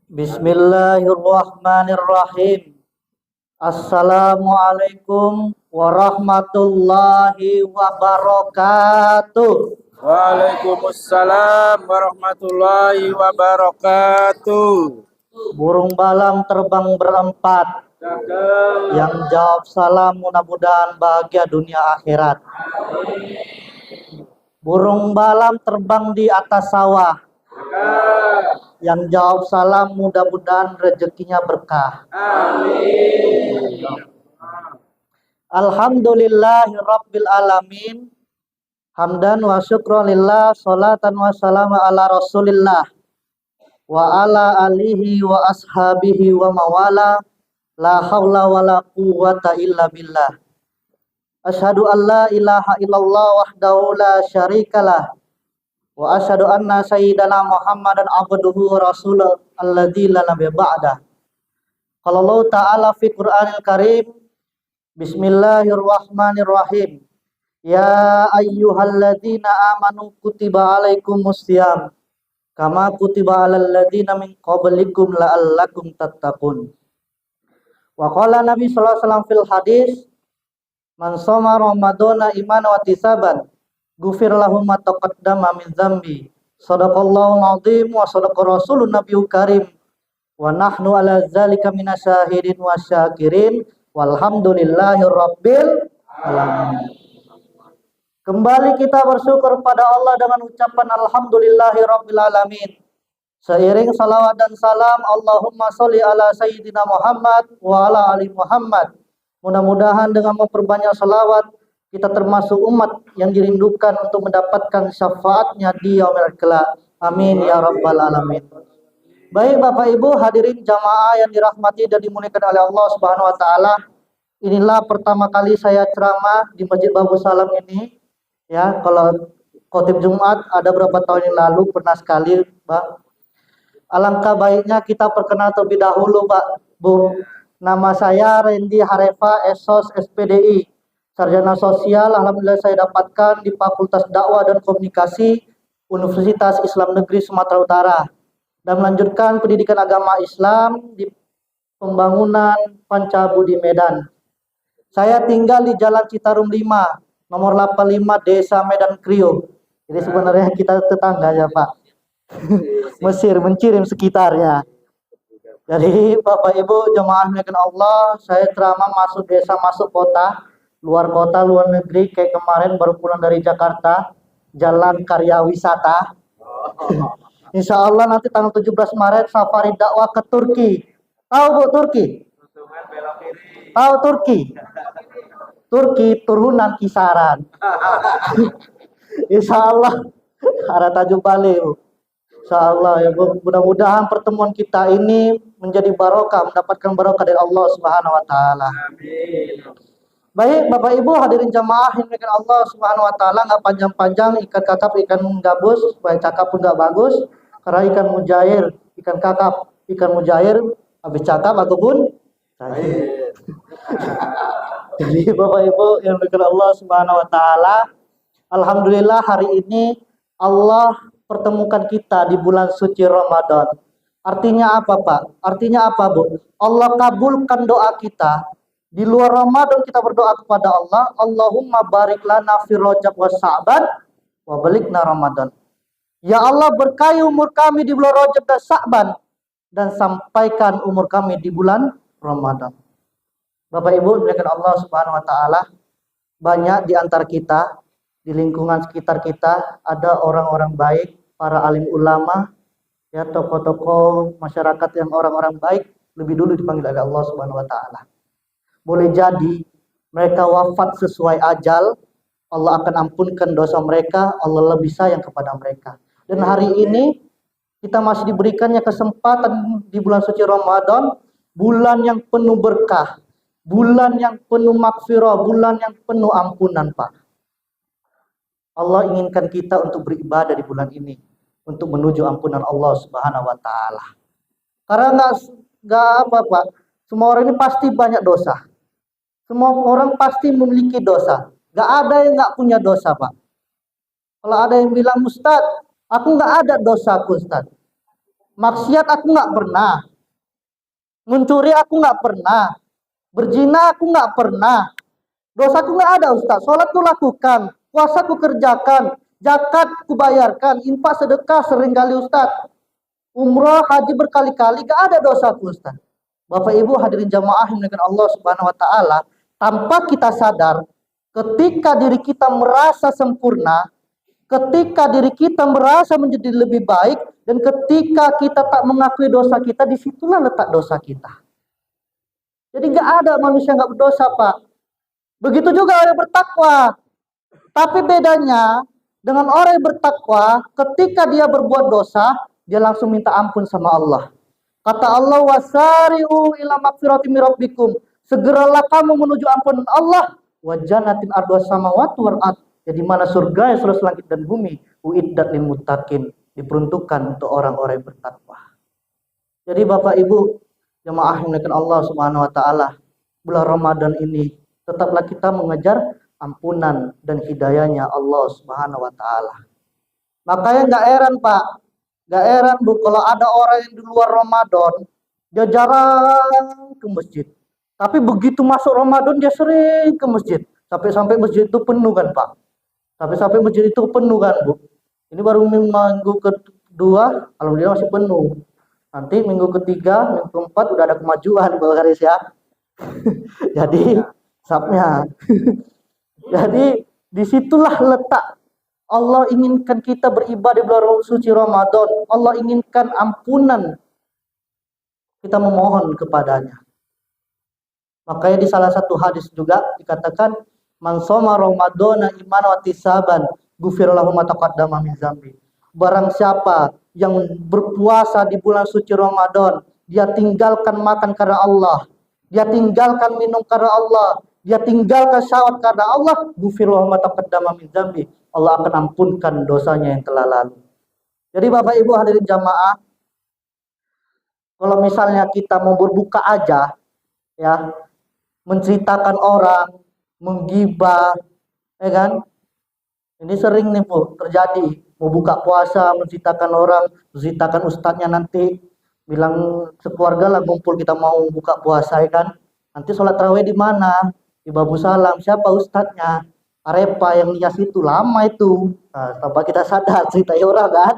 Bismillahirrahmanirrahim. Assalamualaikum warahmatullahi wabarakatuh. Waalaikumsalam warahmatullahi wabarakatuh. Burung balang terbang berempat. Yang jawab salam mudah-mudahan bahagia dunia akhirat. Burung balang terbang di atas sawah. Yang jawab salam mudah-mudahan rezekinya berkah. Amin. Alhamdulillahirabbil alamin. Hamdan wa syukran lillah, salatan wa salam ala rasulillah wa ala alihi wa ashabihi wa mawala, la haula wa la quwwata illa billah. Asyhadu an la ilaha illallah wahdahu la syarikalah wa asyhadu anna sayyidana Muhammadan abduhu wa rasuluh alladzi la nabiyya ba'dah. Qala Allah ta'ala fi Qur'anil Karim, bismillahirrahmanirrahim. Ya ayyuhalladzina amanu kutiba alaikumusiyam kama kutiba alal ladzina min qablikum la'allakum tattaqun. Wa qala Nabi sallallahu alaihi wasallam fil hadis, man shoma ramadhana imanan wa ihtisaban ghufir lahu ma taqaddama min dzambi. Shadaqallahu al-azim wa shadaqa rasulun nabiyyu karim wa nahnu ala dzalika minasyahidin wasyakirin walhamdulillahi rabbil alamin. Kembali kita bersyukur pada Allah dengan ucapan alhamdulillahi rabbil alamin. Seiring salawat dan salam, Allahumma sholli ala sayyidina Muhammad wa ala ali Muhammad. Mudah-mudahan dengan memperbanyak salawat, kita termasuk umat yang dirindukan untuk mendapatkan syafaatnya di yaumil kelak. Amin ya rabbal alamin. Baik Bapak Ibu hadirin jamaah yang dirahmati dan dimuliakan oleh Allah Subhanahu wa taala. Inilah pertama kali saya ceramah di Masjid Babu Salam ini. Ya, kalau khotib Jumat ada berapa tahun yang lalu pernah sekali, Pak. Alangkah baiknya kita perkenal terlebih dahulu, Pak, Bu. Nama saya Randy Harefa, SOS SPDI, Sarjana Sosial. Alhamdulillah saya dapatkan di Fakultas Dakwah dan Komunikasi Universitas Islam Negeri Sumatera Utara dan melanjutkan pendidikan agama Islam di Pembangunan Pancabudi Medan. Saya tinggal di Jalan Citarum 5, nomor 85 Desa Medan Krio. Jadi sebenarnya kita tetangga ya Pak. Mesir, Mencirim sekitarnya. Jadi Bapak Ibu jemaah muliakan Allah, saya ceramah masuk desa, masuk kota, luar negeri. Kayak kemarin baru pulang dari Jakarta, Jalan Karya Wisata. Insya Allah nanti tanggal 17 Maret safari dakwah ke Turki. Tahu Bu Turki? Tahu Turki? Turki turunan kisaran. Insya Allah arah Tanjung Balai. Insya Allah ya Bu. Mudah-mudahan pertemuan kita ini menjadi barokah, mendapatkan barokah dari Allah Subhanahu wa taala. Baik Bapak Ibu hadirin jamaah yang dimuliakan Allah Subhanahu wa taala, enggak panjang-panjang, ikan kakap, ikan gabus, supaya cakap pun enggak bagus. Karena ikan mujair, ikan kakap, ikan mujair, habis cakap aku pun cair. Jadi Bapak Ibu yang dimuliakan Allah Subhanahu wa taala, alhamdulillah hari ini Allah pertemukan kita di bulan suci Ramadan. Artinya apa, Pak? Artinya apa, Bu? Allah kabulkan doa kita. Di luar Ramadan kita berdoa kepada Allah, Allahumma barik lana fi Rajab wa Sya'ban wa balighna Ramadan. Ya Allah, berkahi umur kami di bulan Rajab dan Sya'ban dan sampaikan umur kami di bulan Ramadan. Bapak Ibu dimuliakan Allah Subhanahu wa taala, banyak di antara kita, di lingkungan sekitar kita ada orang-orang baik, para alim ulama, ya tokoh-tokoh masyarakat yang orang-orang baik lebih dulu dipanggil oleh Allah Subhanahu wa taala. Boleh jadi mereka wafat sesuai ajal, Allah akan ampunkan dosa mereka, Allah lebih sayang kepada mereka. Dan hari ini kita masih diberikannya kesempatan di bulan suci Ramadan, bulan yang penuh berkah, bulan yang penuh maghfirah, bulan yang penuh ampunan, Pak. Allah inginkan kita untuk beribadah di bulan ini, untuk menuju ampunan Allah Subhanahu wa taala. Karena enggak apa, Pak. Semua orang ini pasti banyak dosa. Semua orang pasti memiliki dosa. Enggak ada yang enggak punya dosa, Pak. Kalau ada yang bilang, Ustaz, aku enggak ada dosa, Ustaz. Maksiat aku nggak pernah. Mencuri aku nggak pernah. Berzina aku nggak pernah. Dosaku nggak ada Ustaz. Sholat ku lakukan. Puasa ku kerjakan. Zakat ku bayarkan. Infak sedekah seringkali Ustaz. Umrah, haji berkali-kali. Gak ada dosaku Ustaz. Bapak Ibu hadirin jamaah yang dimuliakan Allah Subhanahu wa taala, tanpa kita sadar, ketika diri kita merasa sempurna, ketika diri kita merasa menjadi lebih baik, dan ketika kita tak mengakui dosa kita, disitulah letak dosa kita. Jadi gak ada manusia yang gak berdosa, Pak. Begitu juga orang yang bertakwa. Tapi bedanya dengan orang yang bertakwa, ketika dia berbuat dosa, dia langsung minta ampun sama Allah. Kata Allah, wasari'u ila magfirati min rabbikum. Segeralah kamu menuju ampunan Allah. Wa jannatin ardha samawati wal ard. Jadi mana surga yang seluas langit dan bumi, uiddat lil muttaqin, diperuntukkan untuk orang-orang yang bertakwa. Jadi Bapak Ibu jemaah yang dimuliakan Allah Subhanahu wa taala, bulan Ramadan ini tetaplah kita mengejar ampunan dan hidayahnya Allah Subhanahu wa taala. Makanya enggak heran Pak, enggak heran Bu kalau ada orang yang di luar Ramadan dia jarang ke masjid. Tapi begitu masuk Ramadan dia sering ke masjid. Sampai-sampai masjid itu penuh kan Pak. Sampai masjid itu penuh kan Bu. Ini baru minggu kedua, alhamdulillah masih penuh. Nanti minggu ketiga, minggu keempat udah ada kemajuan Pak Garis ya. Jadi sabnya. Jadi disitulah letak Allah inginkan kita beribadah di bulan suci Ramadan. Allah inginkan ampunan. Kita memohon kepadanya. Makanya di salah satu hadis juga dikatakan man shoma ramadhana imanan wa ihtisaban ghufira lahu ma taqaddama min dzambi. Barang siapa yang berpuasa di bulan suci Ramadan, dia tinggalkan makan karena Allah, dia tinggalkan minum karena Allah, dia tinggalkan syahwat karena Allah, ghufira lahu ma taqaddama min dzambi. Allah akan ampunkan dosanya yang telah lalu. Jadi Bapak Ibu hadirin jamaah, kalau misalnya kita mau berbuka aja ya, menceritakan orang, menggibah, ya kan? Ini sering nih Bu terjadi. Mau buka puasa, menceritakan orang, menceritakan ustadznya nanti, bilang sekeluarga lah kumpul kita mau buka puasa ya kan? Nanti sholat tarawih di mana? Di Babu Salam. Siapa ustadznya? Arepa yang nias itu lama itu. Nah, tanpa kita sadar cerita orang kan.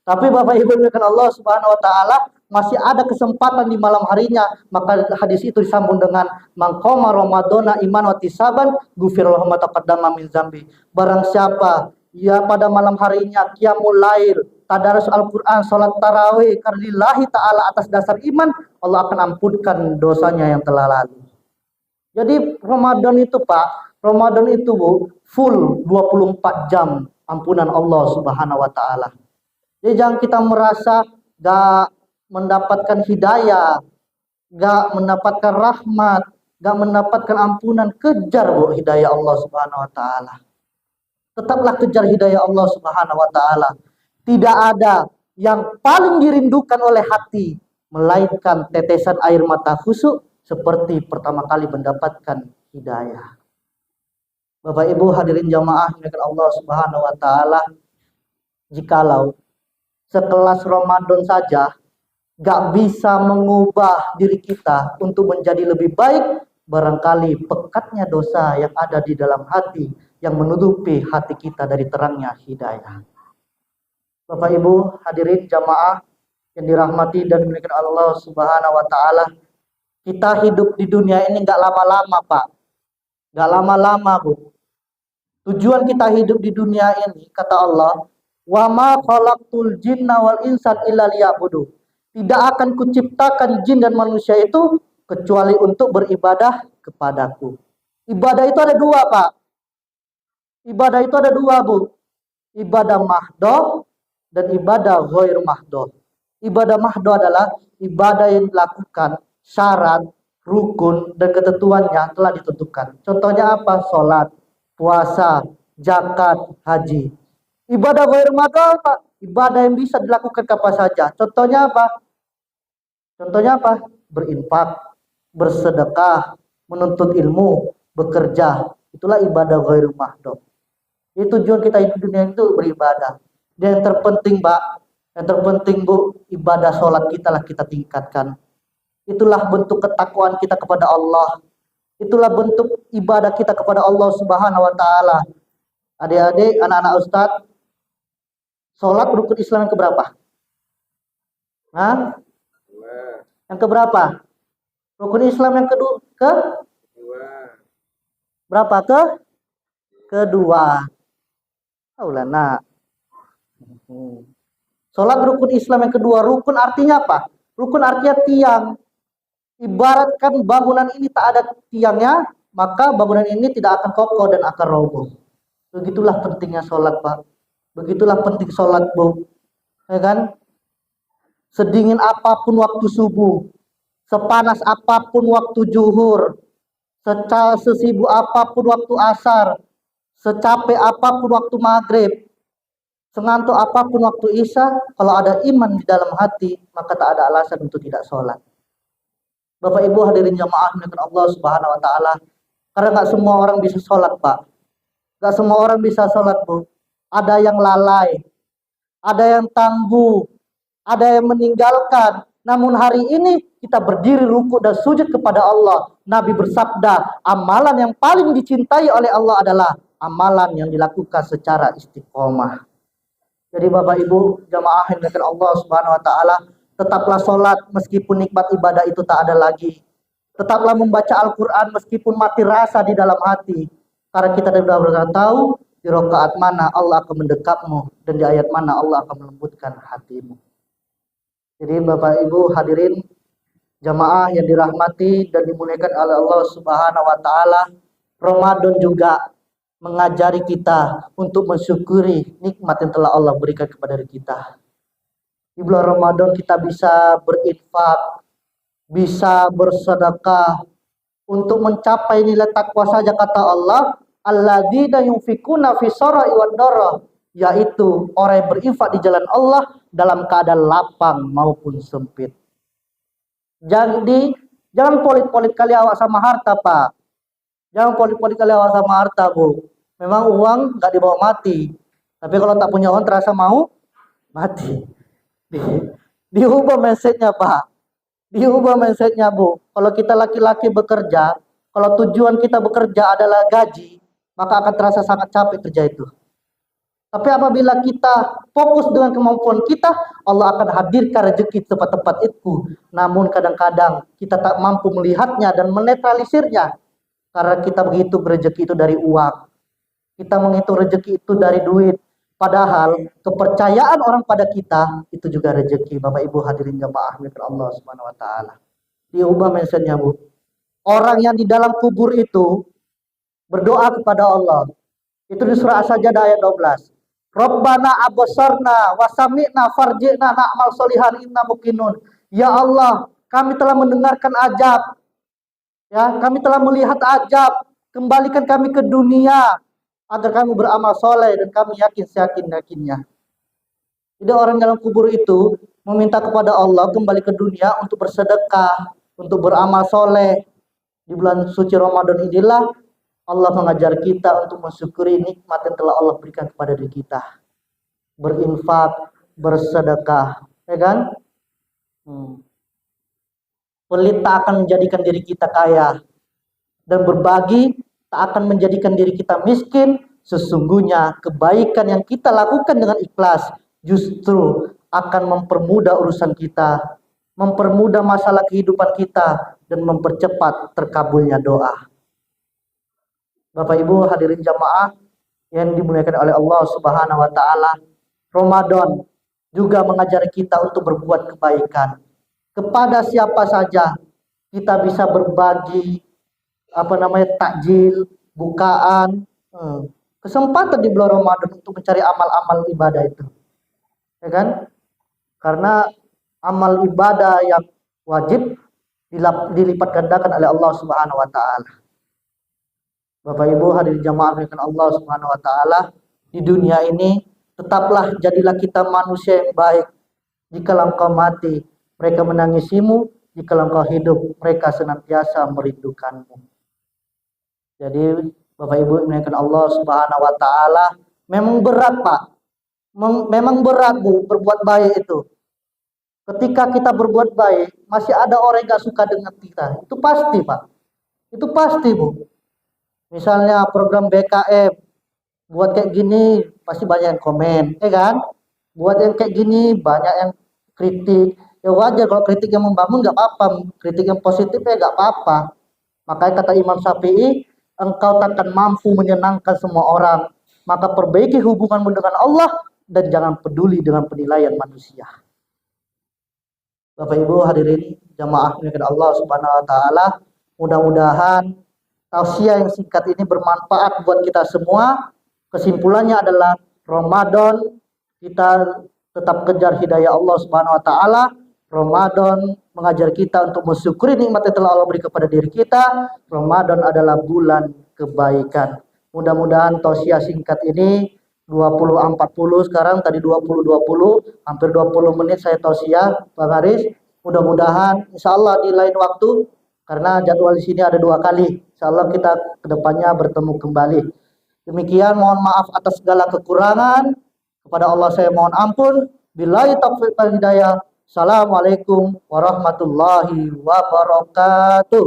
Tapi Bapak Ibu dengan Allah Subhanahu wa taala masih ada kesempatan di malam harinya, maka hadis itu disambung dengan maqama ramadhana iman wa tisaban ghufira lahu ma taqaddama min dzambi. Barang siapa ya pada malam harinya qiyamul lail, tadarus Al-Qur'an, salat tarawih karena taala atas dasar iman, Allah akan ampunkan dosanya yang telah lalu. Jadi Ramadan itu Pak, Ramadan itu Bu, full 24 jam ampunan Allah Subhanahu wa taala. Jadi jangan kita merasa gak mendapatkan hidayah, gak mendapatkan rahmat, gak mendapatkan ampunan. Kejar Bu hidayah Allah Subhanahu wa taala. Tetaplah kejar hidayah Allah Subhanahu wa taala. Tidak ada yang paling dirindukan oleh hati melainkan tetesan air mata khusyuk seperti pertama kali mendapatkan hidayah. Bapak Ibu hadirin jamaah yang Allah Subhanahu wa taala, jikalau sekelas Ramadan saja gak bisa mengubah diri kita untuk menjadi lebih baik, barangkali pekatnya dosa yang ada di dalam hati yang menutupi hati kita dari terangnya hidayah. Bapak Ibu hadirin jamaah yang dirahmati dan dimuliakan Allah Subhanahu wa taala, kita hidup di dunia ini gak lama-lama Pak, gak lama-lama Bu. Tujuan kita hidup di dunia ini kata Allah, wa ma khalaqtul jinna wal insan illa liya'budu. Tidak akan kuciptakan jin dan manusia itu kecuali untuk beribadah kepadaku. Ibadah itu ada dua Pak. Ibadah itu ada dua Bu. Ibadah mahdoh dan ibadah ghair mahdoh. Ibadah mahdoh adalah ibadah yang dilakukan syarat, rukun dan ketentuannya telah ditentukan. Contohnya apa? Sholat, puasa, zakat, haji. Ibadah ghair mahdoh Pak. Ibadah yang bisa dilakukan kapan saja. Contohnya apa? Contohnya apa? Berinfak, bersedekah, menuntut ilmu, bekerja. Itulah ibadah ghair mahdoh. Jadi tujuan kita hidup di dunia itu beribadah. Dan yang terpenting Pak, Yang terpenting Bu, ibadah sholat kita lah kita tingkatkan. Itulah bentuk ketakwaan kita kepada Allah. Itulah bentuk ibadah kita kepada Allah Subhanahu wa taala. Adik-adik, anak-anak Ustadz, sholat rukun Islam yang keberapa? Hah? Yang keberapa? Rukun Islam yang berapa? Kedua. Taulah nak. Sholat rukun Islam yang kedua. Rukun artinya apa? Rukun artinya tiang. Ibaratkan bangunan ini tak ada tiangnya, maka bangunan ini tidak akan kokoh dan akan roboh. Begitulah pentingnya sholat, Pak. Begitulah penting sholat, Bu. Ya kan? Sedingin apapun waktu subuh, sepanas apapun waktu zuhur, sesibuk apapun waktu asar, secapek apapun waktu maghrib, sengantuk apapun waktu isya, kalau ada iman di dalam hati, maka tak ada alasan untuk tidak sholat. Bapak Ibu hadirin jamaah dengan Allah Subhanahu wa taala. Karena nggak semua orang bisa sholat, Pak. Nggak semua orang bisa sholat, Bu. Ada yang lalai, ada yang tangguh, ada yang meninggalkan. Namun hari ini kita berdiri ruku dan sujud kepada Allah. Nabi bersabda, amalan yang paling dicintai oleh Allah adalah amalan yang dilakukan secara istiqomah. Jadi Bapak Ibu jamaah yang dimuliakan Allah Subhanahu wa taala, tetaplah sholat meskipun nikmat ibadah itu tak ada lagi. Tetaplah membaca Al-Quran meskipun mati rasa di dalam hati. Karena kita sudah tahu di rakaat mana Allah akan mendekapmu dan di ayat mana Allah akan melembutkan hatimu. Jadi Bapak Ibu hadirin jamaah yang dirahmati dan dimuliakan oleh Allah Subhanahu wa taala, Ramadan juga mengajari kita untuk mensyukuri nikmat yang telah Allah berikan kepada kita. Di bulan Ramadan kita bisa berinfak, bisa bersedekah untuk mencapai nilai takwa saja kata Allah, alladzina yunfikuna fi sarai wad dharra, yaitu orang yang berinfak di jalan Allah dalam keadaan lapang maupun sempit. Jadi jangan polit-polit kali awak sama harta, Pak. Jangan polit-polit kali awak sama harta, Bu. Memang uang nggak dibawa mati, tapi kalau tak punya uang terasa mau mati. Diubah mindsetnya, Pak. Diubah mindsetnya, Bu. Kalau kita laki-laki bekerja, kalau tujuan kita bekerja adalah gaji, maka akan terasa sangat capek kerja itu. Tapi apabila kita fokus dengan kemampuan kita, Allah akan hadirkan rezeki tepat-tepat itu. Namun kadang-kadang kita tak mampu melihatnya dan menetralisirnya. Karena kita menghitung rezeki itu dari uang. Kita menghitung rezeki itu dari duit. Padahal kepercayaan orang pada kita itu juga rezeki. Bapak Ibu hadirin jamaah milik Allah Subhanahu wa taala. Diubah mindsetnya, Bu. Orang yang di dalam kubur itu berdoa kepada Allah. Itu di surah As-Sajdah ayat 12. Rabbana absarna wa sami'na farji'na na'mal sholihan inna muqinun. Ya Allah, kami telah mendengarkan azab. Ya, kami telah melihat azab. Kembalikan kami ke dunia agar kami beramal soleh dan kami yakin seyakin-yakinnya. Jadi orang dalam kubur itu meminta kepada Allah kembali ke dunia untuk bersedekah, untuk beramal soleh. Di bulan suci Ramadan inilah Allah mengajar kita untuk mensyukuri nikmat yang telah Allah berikan kepada diri kita. Berinfak, bersedekah, ya kan? Pelit tak akan menjadikan diri kita kaya, dan berbagi tak akan menjadikan diri kita miskin. Sesungguhnya kebaikan yang kita lakukan dengan ikhlas justru akan mempermudah urusan kita, mempermudah masalah kehidupan kita, dan mempercepat terkabulnya doa. Bapak Ibu hadirin jamaah yang dimuliakan oleh Allah Subhanahu wa taala, Ramadan juga mengajari kita untuk berbuat kebaikan. Kepada siapa saja kita bisa berbagi takjil, bukaan, kesempatan di bulan Ramadan untuk mencari amal-amal ibadah itu. Ya kan? Karena amal ibadah yang wajib dilipat gandakan oleh Allah Subhanahu wa taala. Bapak Ibu hadirin jamaah dengan Allah Subhanahu wa taala, di dunia ini tetaplah jadilah kita manusia yang baik. Jika engkau mati, mereka menangisimu. Jika engkau hidup, mereka senantiasa merindukanmu. Jadi Bapak Ibu dengan Allah Subhanahu wa taala, memang berat, Pak. Memang berat Bu berbuat baik itu. Ketika kita berbuat baik, masih ada orang yang gak suka dengan kita. Itu pasti Pak. Itu pasti Bu. Misalnya program BKM, buat kayak gini pasti banyak yang komen, kan? Buat yang kayak gini banyak yang kritik. Ya wajar kalau kritik yang membangun nggak apa-apa, kritik yang positif ya nggak apa-apa. Makanya kata Imam Syafi'i, engkau takkan mampu menyenangkan semua orang. Maka perbaiki hubunganmu dengan Allah dan jangan peduli dengan penilaian manusia. Bapak Ibu hadirin jamaah yang Allah Subhanahu wa taala, mudah-mudahan tausiah yang singkat ini bermanfaat buat kita semua. Kesimpulannya adalah Ramadan kita tetap kejar hidayah Allah Subhanahu wa taala. Ramadan mengajar kita untuk mensyukuri nikmat yang telah Allah beri kepada diri kita. Ramadan adalah bulan kebaikan. Mudah-mudahan tausiah singkat ini 20.40 sekarang, tadi 20.20, hampir 20 menit saya tausiah Bang Haris. Mudah-mudahan insya Allah di lain waktu, karena jadwal di sini ada 2 kali, insya Allah kita kedepannya bertemu kembali. Demikian, mohon maaf atas segala kekurangan. Kepada Allah saya mohon ampun. Billahi taufiq wal hidayah. Assalamualaikum warahmatullahi wabarakatuh.